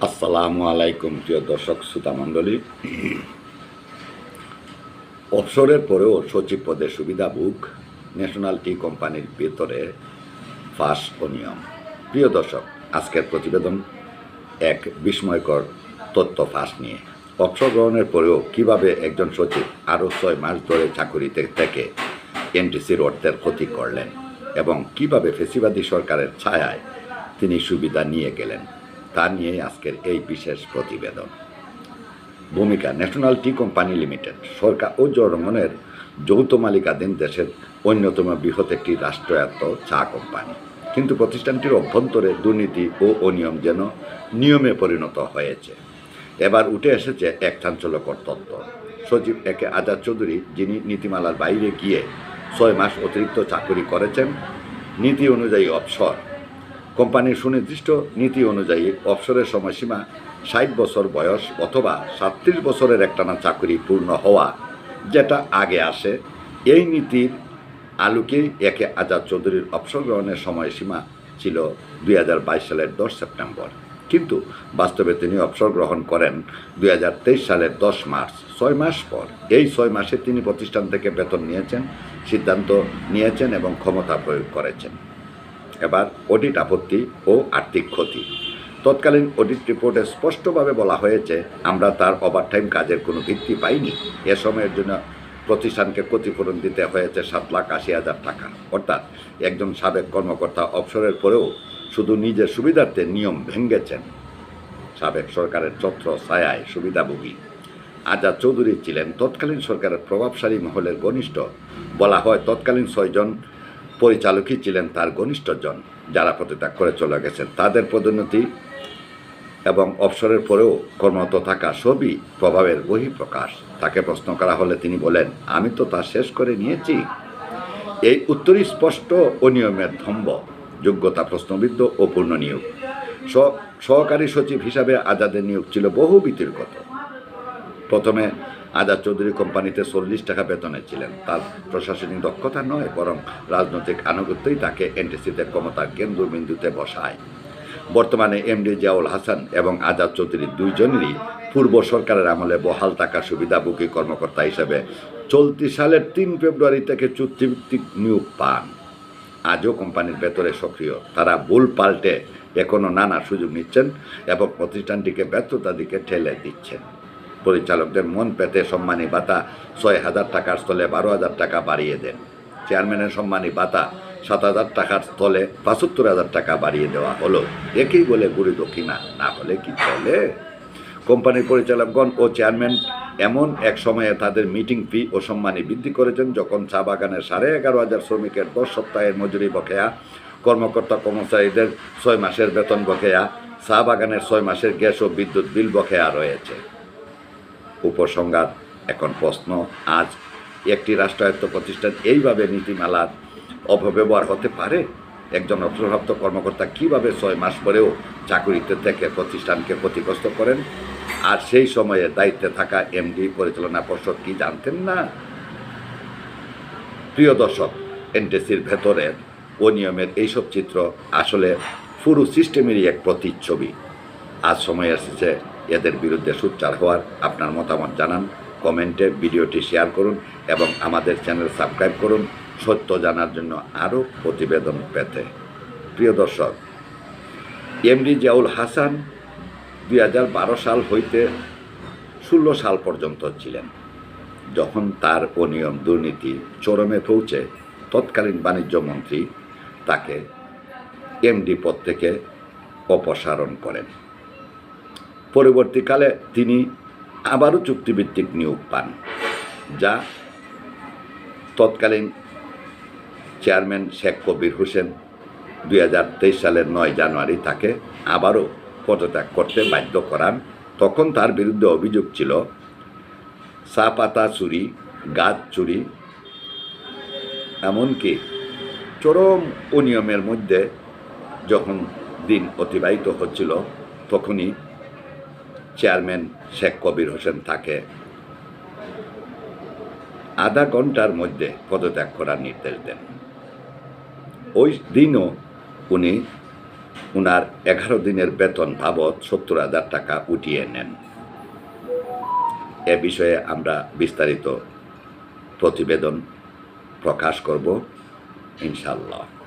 আসসালামু আলাইকুম প্রিয় দর্শক শ্রোতামণ্ডলী। অবসরের পরেও সচিব পদের সুবিধা বুক ন্যাশনাল টি কোম্পানির ভেতরে ফাঁস অনিয়ম। প্রিয় দর্শক, আজকের প্রতিবেদন এক বিস্ময়কর তথ্য ফাঁস নিয়ে। অবসর গ্রহণের পরেও কিভাবে একজন সচিব আরও 6 মাস ধরে চাকুরিতে থেকে এনটিসির অর্থের ক্ষতি করলেন এবং কিভাবে ফ্যাসিবাদী সরকারের ছায়ায় তিনি সুবিধা নিয়ে গেলেন, তা নিয়ে আজকের এই বিশেষ প্রতিবেদন। ভূমিকা: ন্যাশনাল টি কোম্পানি লিমিটেড সরকার ও জনগণের যৌথ মালিকাধীন দেশের অন্যতম বৃহৎ একটি রাষ্ট্রায়ত্ত চা কোম্পানি, কিন্তু প্রতিষ্ঠানটির অভ্যন্তরে দুর্নীতি ও অনিয়ম যেন নিয়মে পরিণত হয়েছে। এবার উঠে এসেছে এক চাঞ্চল্যকর তথ্য। সচিব একে আজাদ চৌধুরী, যিনি নীতিমালার বাইরে গিয়ে 6 মাস অতিরিক্ত চাকরি করেছেন, নীতি অনুযায়ী অবসর। কোম্পানির সুনির্দিষ্ট নীতি অনুযায়ী অবসরের সময়সীমা 60 বছর বয়স অথবা 37 বছরের একটানা চাকরি পূর্ণ হওয়া, যেটা আগে আসে। এই নীতির আলোকেই একে আজাদ চৌধুরীর অবসর গ্রহণের সময়সীমা ছিল 2022 সালের 10 সেপ্টেম্বর, কিন্তু বাস্তবে তিনি অবসর গ্রহণ করেন 2023 সালের 10 মার্চ, 6 মাস পর। এই 6 মাসে তিনি প্রতিষ্ঠান থেকে বেতন নিয়েছেন, সিদ্ধান্ত নিয়েছেন এবং ক্ষমতা প্রয়োগ করেছেন। এবার অডিট আপত্তি ও আর্থিক ক্ষতি। তৎকালীন অডিট রিপোর্টে স্পষ্টভাবে বলা হয়েছে, আমরা তার ওভারটাইম কাজের কোনো ভিত্তি পাইনি। এ সময়ের জন্য প্রতিষ্ঠানকে ক্ষতিপূরণ দিতে হয়েছে 7,80,000 টাকা। অর্থাৎ একজন সাবেক কর্মকর্তা অবসরের পরেও শুধু নিজের সুবিধার্থে নিয়ম ভেঙেছেন। সাবেক সরকারের ছত্র ছায়ায় সুবিধাভোগী আজাদ চৌধুরী ছিলেন তৎকালীন সরকারের প্রভাবশালী মহলের ঘনিষ্ঠ। বলা হয় তৎকালীন 6 জন পরিচালকই ছিলেন তার ঘনিষ্ঠজন, যারা পদত্যাগ করে চলে গেছেন। তাদের পদোন্নতি এবং অবসরের পরেও কর্মরত থাকা সবই প্রভাবের বহিঃপ্রকাশ। তাকে প্রশ্ন করা হলে তিনি বলেন, আমি তো তা শেষ করে নিয়েছি। এই উত্তরই স্পষ্ট অনিয়মের ধম্ব। যোগ্যতা প্রশ্নবিদ্ধ ও পূর্ণ নিয়োগ। সহকারী সচিব হিসাবে আজাদের নিয়োগ ছিল বহু বিতর্কিত। প্রথমে আজাদ চৌধুরী কোম্পানিতে 40 টাকা বেতনে ছিলেন। তার প্রশাসনিক দক্ষতা নয়, বরং রাজনৈতিক আনুগত্যই তাকে এনটিসিতে ক্ষমতার কেন্দ্রবিন্দুতে বসায়। বর্তমানে এমডি জিয়াউল হাসান এবং আজাদ চৌধুরী দুইজনেরই পূর্ব সরকারের আমলে বহাল থাকা সুবিধাভোগী কর্মকর্তা হিসেবে চলতি সালের 3 ফেব্রুয়ারি থেকে চুক্তিভিত্তিক নিয়োগ পান। আজও কোম্পানির ভেতরে সক্রিয়। তারা ভুল পাল্টে এখনও নানা সুযোগ নিচ্ছেন এবং প্রতিষ্ঠানটিকে ব্যর্থতার দিকে ঠেলে দিচ্ছেন। পরিচালকদের মন পেতে সম্মানী ভাতা 6,000 টাকার স্থলে 12,000 টাকা বাড়িয়ে দেন। চেয়ারম্যানের সম্মানী ভাতা 7,000 টাকার স্থলে 75,000 টাকা বাড়িয়ে দেওয়া হলো। একেই বলে গুড়ি দক্ষিণা, না হলে কি চলে? কোম্পানির পরিচালকগণ ও চেয়ারম্যান এমন এক সময়ে তাদের মিটিং ফি ও সম্মানী বৃদ্ধি করেছেন যখন চা বাগানের 11,500 শ্রমিকের 10 সপ্তাহের মজুরি বকেয়া, কর্মকর্তা কর্মচারীদের 6 মাসের বেতন বকেয়া, চা বাগানের 6 মাসের গ্যাস ও বিদ্যুৎ বিল বকেয়া রয়েছে। উপসংহার: এখন প্রশ্ন, আজ একটি রাষ্ট্রায়ত্ত প্রতিষ্ঠান এইভাবে নীতিমালার অপব্যবহার হতে পারে? একজন অবসরপ্রাপ্ত কর্মকর্তা কিভাবে 6 মাস পরেও চাকুরিতে থেকে প্রতিষ্ঠানকে ক্ষতিগ্রস্ত করেন? আর সেই সময়ে দায়িত্বে থাকা এমডি, পরিচালনা পর্ষদ কি জানতেন না? প্রিয় দর্শক, এনটিসির ভেতরের অনিয়মের এইসব চিত্র আসলে পুরো সিস্টেমেরই এক প্রতিচ্ছবি। আজ সময় এসেছে এদের বিরুদ্ধে সোচ্চার হওয়ার। আপনার মতামত জানান কমেন্টে, ভিডিওটি শেয়ার করুন এবং আমাদের চ্যানেল সাবস্ক্রাইব করুন সত্য জানার জন্য আরও প্রতিবেদন পেতে। প্রিয় দর্শক, এমডি জিয়াউল হাসান 2012 সাল হইতে 16 সাল পর্যন্ত ছিলেন। যখন তার অনিয়ম দুর্নীতি চরমে পৌঁছে, তৎকালীন বাণিজ্য মন্ত্রী তাকে এমডি পদ থেকে অপসারণ করেন। পরবর্তীকালে তিনি আবারও চুক্তিভিত্তিক নিয়োগ পান, যা তৎকালীন চেয়ারম্যান শেখ কবির হোসেন 2023 সালের 9 জানুয়ারি তাকে আবারও পদত্যাগ করতে বাধ্য করান। তখন তার বিরুদ্ধে অভিযোগ ছিল চা পাতা চুরি, গাছ চুরি, এমনকি চরম অনিয়মের মধ্যে যখন দিন অতিবাহিত হচ্ছিল, তখনই চেয়ারম্যান শেখ কবির হোসেন তাকে আধা ঘন্টার মধ্যে পদত্যাগ করার নির্দেশ দেন। ওই দিনও উনি উনার 11 দিনের বেতন বাবদ 70,000 টাকা উঠিয়ে নেন। এ বিষয়ে আমরা বিস্তারিত প্রতিবেদন প্রকাশ করব ইনশাল্লাহ।